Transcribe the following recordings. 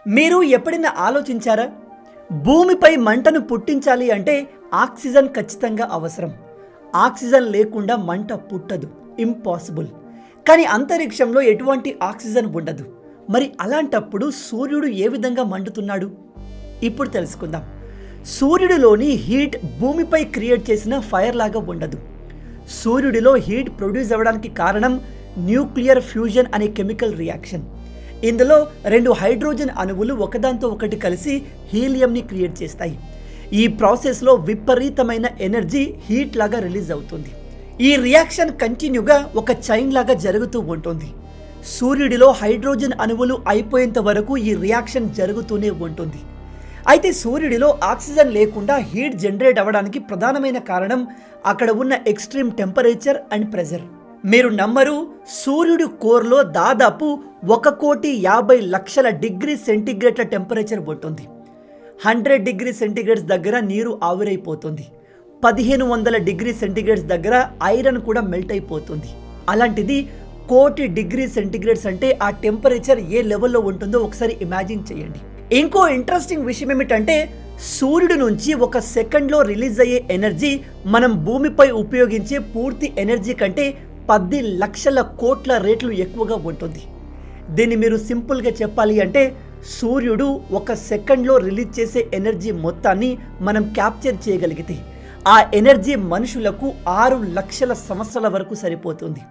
మీరు ఎప్పుడైనా ఆలోచించారా? భూమిపై మంటను పుట్టించాలి అంటే ఆక్సిజన్ ఖచ్చితంగా అవసరం. ఆక్సిజన్ లేకుండా మంట పుట్టదు, ఇంపాసిబుల్. కానీ అంతరిక్షంలో ఎటువంటి ఆక్సిజన్ ఉండదు. మరి అలాంటప్పుడు సూర్యుడు ఏ విధంగా మండుతున్నాడు? ఇప్పుడు తెలుసుకుందాం. సూర్యుడిలోని హీట్ భూమిపై క్రియేట్ చేసిన ఫైర్ లాగా ఉండదు. సూర్యుడిలో హీట్ ప్రొడ్యూస్ అవ్వడానికి కారణం న్యూక్లియర్ ఫ్యూజన్ అనే కెమికల్ రియాక్షన్. ఇందులో 2 హైడ్రోజన్ అణువులు ఒకదాంతో ఒకటి కలిసి హీలియంని క్రియేట్ చేస్తాయి. ఈ ప్రాసెస్లో విపరీతమైన ఎనర్జీ హీట్ లాగా రిలీజ్ అవుతుంది. ఈ రియాక్షన్ కంటిన్యూగా ఒక చైన్ లాగా జరుగుతూ ఉంటుంది. సూర్యుడిలో హైడ్రోజన్ అణువులు అయిపోయేంత వరకు ఈ రియాక్షన్ జరుగుతూనే ఉంటుంది. అయితే సూర్యుడిలో ఆక్సిజన్ లేకుండా హీట్ జనరేట్ అవ్వడానికి ప్రధానమైన కారణం అక్కడ ఉన్న ఎక్స్ట్రీమ్ టెంపరేచర్ అండ్ ప్రెజర్. మీరు నమ్మరు, సూర్యుడి కోర్లో దాదాపు 1,50,00,000 డిగ్రీ సెంటీగ్రేడ్ల టెంపరేచర్ ఉంటుంది. 100 డిగ్రీ సెంటీగ్రేడ్స్ దగ్గర నీరు ఆవిరైపోతుంది. 1500 డిగ్రీ సెంటీగ్రేడ్స్ దగ్గర ఐరన్ కూడా మెల్ట్ అయిపోతుంది. అలాంటిది 1,00,00,000 డిగ్రీ సెంటీగ్రేడ్స్ అంటే ఆ టెంపరేచర్ ఏ లెవెల్లో ఉంటుందో ఒకసారి ఇమాజిన్ చేయండి. ఇంకో ఇంట్రెస్టింగ్ విషయం ఏమిటంటే సూర్యుడి నుంచి ఒక సెకండ్లో రిలీజ్ అయ్యే ఎనర్జీ మనం భూమిపై ఉపయోగించే పూర్తి ఎనర్జీ కంటే 10 లక్షల కోట్ల రేట్లు ఎక్కువగా ఉంటుంది. దీన్ని మీరు సింపుల్గా చెప్పాలి అంటే సూర్యుడు ఒక సెకండ్లో రిలీజ్ చేసే ఎనర్జీ మొత్తాన్ని మనం క్యాప్చర్ చేయగలిగితే ఆ ఎనర్జీ మనుషులకు 6 లక్షల సంవత్సరాల వరకు సరిపోతుంది.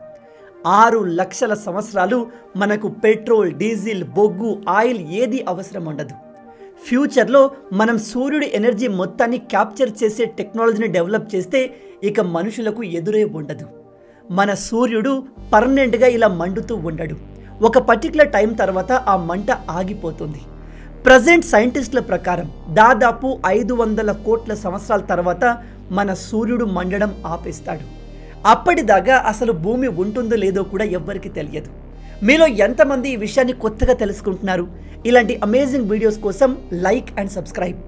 6 లక్షల సంవత్సరాలు మనకు పెట్రోల్, డీజిల్, బొగ్గు, ఆయిల్ ఏది అవసరం ఉండదు. ఫ్యూచర్లో మనం సూర్యుడి ఎనర్జీ మొత్తాన్ని క్యాప్చర్ చేసే టెక్నాలజీని డెవలప్ చేస్తే ఇక మనుషులకు ఎదురే ఉండదు. మన సూర్యుడు పర్మనెంట్గా ఇలా మండుతూ ఉండడు. ఒక పర్టికులర్ టైం తర్వాత ఆ మంట ఆగిపోతుంది. ప్రజెంట్ సైంటిస్టుల ప్రకారం దాదాపు 500 కోట్ల సంవత్సరాల తర్వాత మన సూర్యుడు మండడం ఆపేస్తాడు. అప్పటిదాకా అసలు భూమి ఉంటుందో లేదో కూడా ఎవ్వరికీ తెలియదు. మీలో ఎంతమంది ఈ విషయాన్ని కొత్తగా తెలుసుకుంటున్నారు? ఇలాంటి అమేజింగ్ వీడియోస్ కోసం లైక్ అండ్ సబ్స్క్రైబ్.